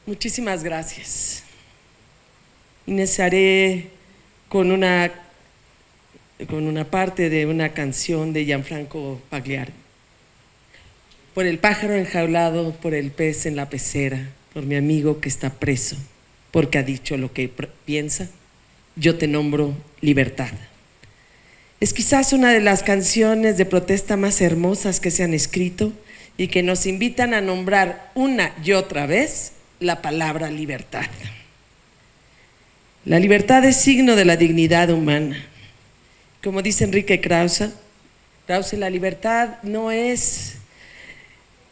Muchísimas gracias. Iniciaré con una parte de una canción de Gianfranco Pagliari. Por el pájaro enjaulado, por el pez en la pecera, por mi amigo que está preso, porque ha dicho lo que piensa, yo te nombro libertad. Es quizás una de las canciones de protesta más hermosas que se han escrito y que nos invitan a nombrar una y otra vez la palabra libertad. La libertad es signo de la dignidad humana. Como dice Enrique Krauze, la libertad no es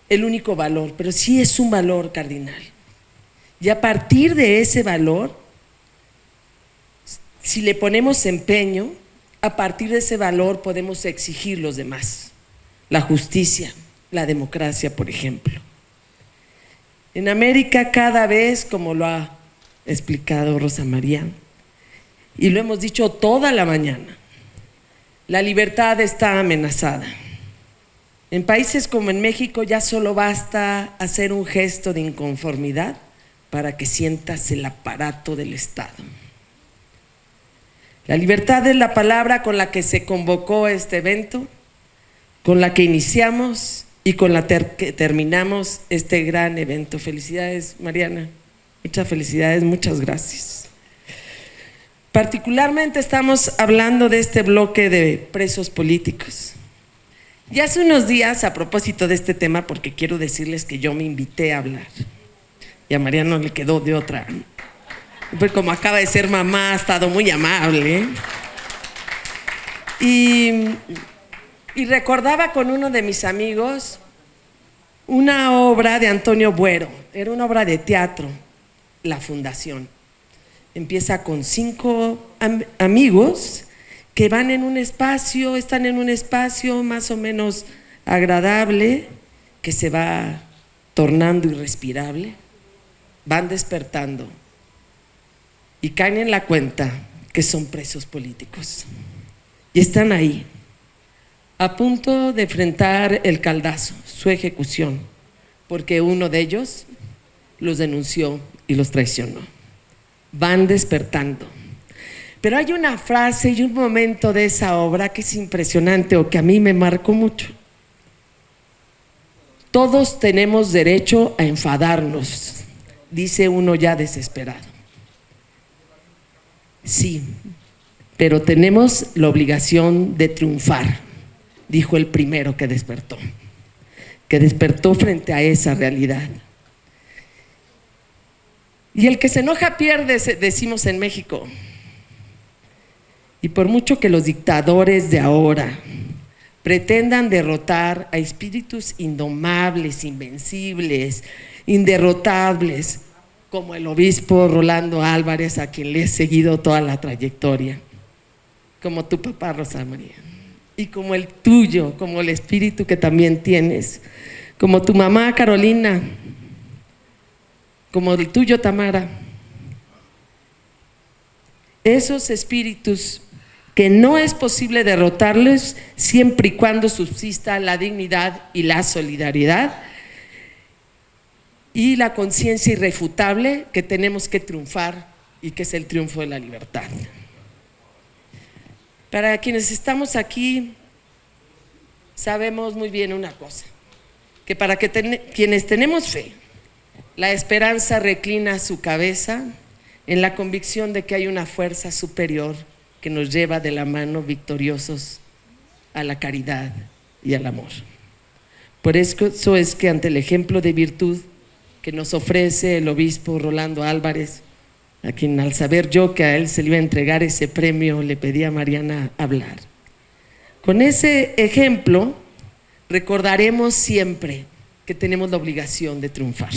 el único valor, pero sí es un valor cardinal. Y a partir de ese valor, si le ponemos empeño, a partir de ese valor podemos exigir los demás. La justicia, la democracia, por ejemplo. En América cada vez, como lo ha explicado Rosa María, y lo hemos dicho toda la mañana, la libertad está amenazada. En países como en México ya solo basta hacer un gesto de inconformidad para que sientas el aparato del Estado. La libertad es la palabra con la que se convocó este evento, con la que iniciamos y con la que terminamos este gran evento. Felicidades, Mariana. Muchas felicidades, muchas gracias. Particularmente estamos hablando de este bloque de presos políticos. Y hace unos días, a propósito de este tema, porque quiero decirles que yo me invité a hablar, y a Mariana no le quedó de otra. Pues como acaba de ser mamá, ha estado muy amable. Y recordaba con uno de mis amigos una obra de Antonio Buero. Era una obra de teatro, La Fundación. Empieza con 5 amigos que van en un espacio, están en un espacio más o menos agradable, que se va tornando irrespirable, van despertando y caen en la cuenta que son presos políticos. Y están ahí, a punto de enfrentar el caldazo, su ejecución, porque uno de ellos los denunció y los traicionó. Van despertando. Pero hay una frase y un momento de esa obra que es impresionante o que a mí me marcó mucho. Todos tenemos derecho a enfadarnos, dice uno ya desesperado. Sí, pero tenemos la obligación de triunfar, dijo el primero que despertó frente a esa realidad. Y el que se enoja pierde, decimos en México. Y por mucho que los dictadores de ahora pretendan derrotar a espíritus indomables, invencibles, inderrotables, como el obispo Rolando Álvarez, a quien le he seguido toda la trayectoria, como tu papá, Rosa María, y como el tuyo, como el espíritu que también tienes, como tu mamá, Carolina, como el tuyo, Tamara. Esos espíritus que no es posible derrotarlos siempre y cuando subsista la dignidad y la solidaridad y la conciencia irrefutable que tenemos que triunfar y que es el triunfo de la libertad. Para quienes estamos aquí, sabemos muy bien una cosa, que para quienes tenemos fe, la esperanza reclina su cabeza en la convicción de que hay una fuerza superior que nos lleva de la mano victoriosos a la caridad y al amor. Por eso es que ante el ejemplo de virtud que nos ofrece el obispo Rolando Álvarez, a quien al saber yo que a él se le iba a entregar ese premio, le pedí a Mariana hablar. Con ese ejemplo recordaremos siempre que tenemos la obligación de triunfar.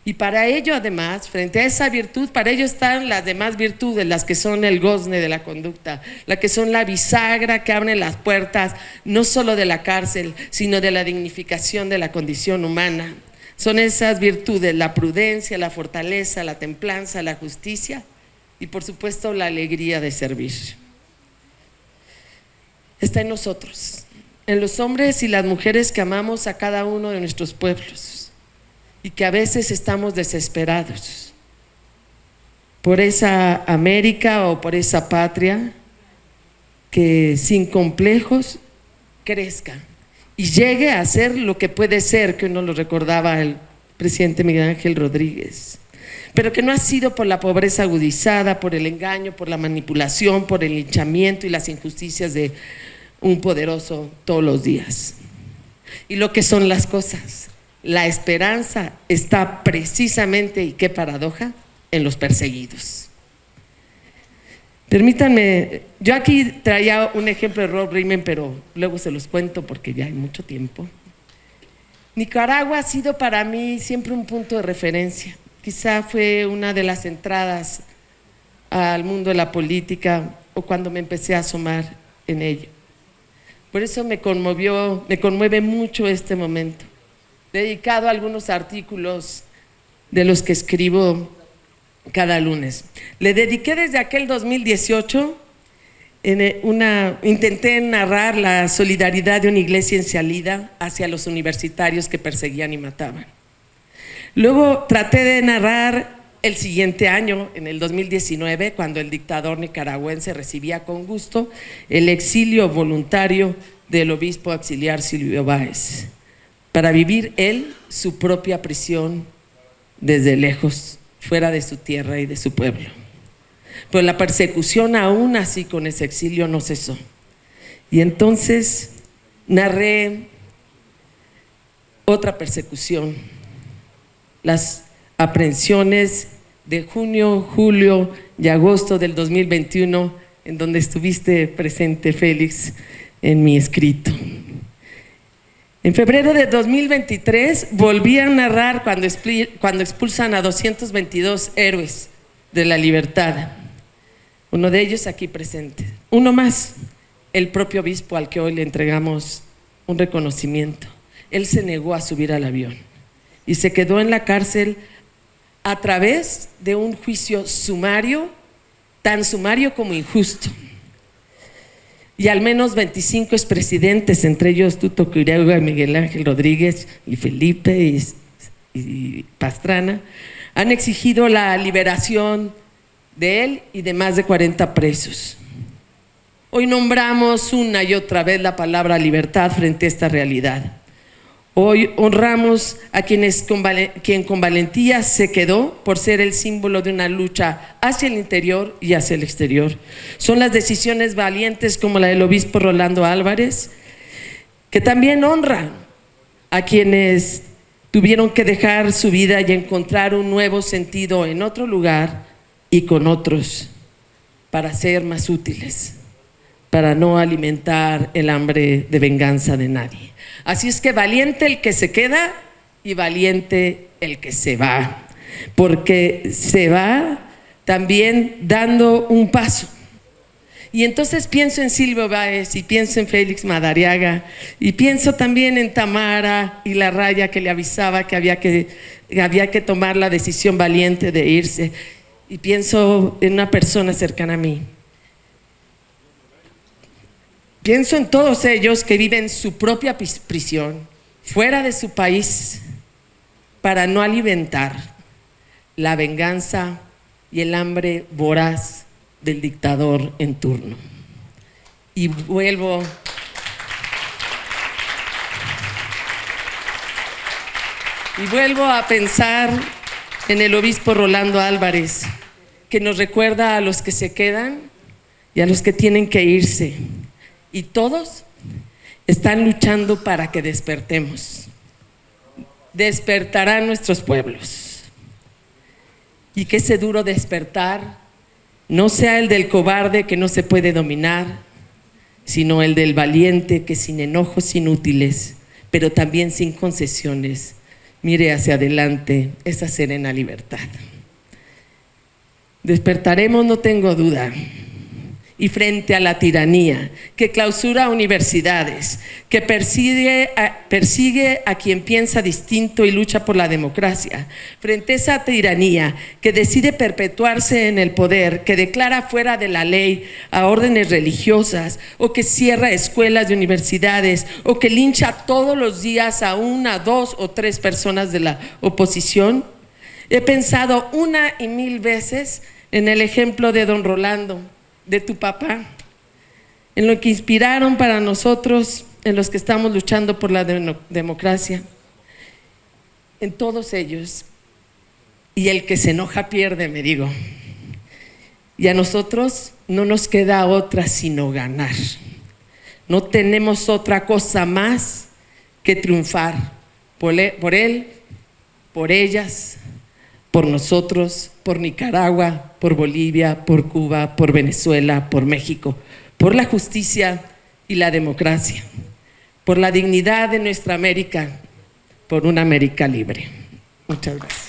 Y para ello, además, frente a esa virtud, para ello están las demás virtudes, las que son el gozne de la conducta, las que son la bisagra que abre las puertas no solo de la cárcel, sino de la dignificación de la condición humana. Son esas virtudes, la prudencia, la fortaleza, la templanza, la justicia y por supuesto la alegría de servir. Está en nosotros, en los hombres y las mujeres que amamos a cada uno de nuestros pueblos. y que a veces estamos desesperados por esa América o por esa patria que sin complejos crezca y llegue a ser lo que puede ser, que uno lo recordaba el presidente Miguel Ángel Rodríguez, pero que no ha sido por la pobreza agudizada, por el engaño, por la manipulación, por el linchamiento y las injusticias de un poderoso todos los días. Y lo que son las cosas, la esperanza está precisamente, y qué paradoja, en los perseguidos. Permítanme, yo aquí traía un ejemplo de Rob Riemann, pero luego se los cuento porque ya hay mucho tiempo. Nicaragua ha sido para mí siempre un punto de referencia. Quizá fue una de las entradas al mundo de la política o cuando me empecé a asomar en ello. Por eso me conmueve mucho este momento. Dedicado a algunos artículos de los que escribo cada lunes. Le dediqué desde aquel 2018, intenté narrar la solidaridad de una iglesia en Cialida hacia los universitarios que perseguían y mataban. Luego traté de narrar el siguiente año, en el 2019, cuando el dictador nicaragüense recibía con gusto el exilio voluntario del obispo auxiliar Silvio Báez, para vivir él su propia prisión desde lejos, fuera de su tierra y de su pueblo. Pero la persecución aún así con ese exilio no cesó. Y entonces narré otra persecución, las aprehensiones de junio, julio y agosto del 2021, en donde estuviste presente, Félix, en mi escrito. En febrero de 2023 volví a narrar cuando expulsan a 222 héroes de la libertad. Uno de ellos aquí presente. Uno más, el propio obispo al que hoy le entregamos un reconocimiento. Él se negó a subir al avión y se quedó en la cárcel a través de un juicio sumario, tan sumario como injusto. Y al menos 25 expresidentes, entre ellos Tuto Quiroga, Miguel Ángel Rodríguez y Felipe y Pastrana, han exigido la liberación de él y de más de 40 presos. Hoy nombramos una y otra vez la palabra libertad frente a esta realidad. Hoy honramos a quien con valentía se quedó por ser el símbolo de una lucha hacia el interior y hacia el exterior. Son las decisiones valientes como la del obispo Rolando Álvarez, que también honran a quienes tuvieron que dejar su vida y encontrar un nuevo sentido en otro lugar y con otros para ser más útiles, para no alimentar el hambre de venganza de nadie. Así es que valiente el que se queda y valiente el que se va, porque se va también dando un paso. Y entonces pienso en Silvio Báez y pienso en Félix Madariaga y pienso también en Tamara y la Raya, que le avisaba que había que tomar la decisión valiente de irse, y pienso en una persona cercana a mí. Pienso en todos ellos que viven su propia prisión, fuera de su país, para no alimentar la venganza y el hambre voraz del dictador en turno. Y vuelvo a pensar en el obispo Rolando Álvarez, que nos recuerda a los que se quedan y a los que tienen que irse. Y todos están luchando para que despertemos. Despertarán nuestros pueblos. Y que ese duro despertar no sea el del cobarde que no se puede dominar, sino el del valiente que sin enojos inútiles, pero también sin concesiones, mire hacia adelante esa serena libertad. Despertaremos, no tengo duda. y frente a la tiranía, que clausura universidades, que persigue a quien piensa distinto y lucha por la democracia, frente a esa tiranía que decide perpetuarse en el poder, que declara fuera de la ley a órdenes religiosas, o que cierra escuelas y universidades, o que lincha todos los días a una, dos o tres personas de la oposición, he pensado una y mil veces en el ejemplo de don Rolando, de tu papá, en lo que inspiraron para nosotros, en los que estamos luchando por la democracia, en todos ellos. Y el que se enoja pierde, me digo. Y a nosotros no nos queda otra sino ganar. No tenemos otra cosa más que triunfar por él, por ellas, por nosotros, por Nicaragua, por Bolivia, por Cuba, por Venezuela, por México, por la justicia y la democracia, por la dignidad de nuestra América, por una América libre. Muchas gracias.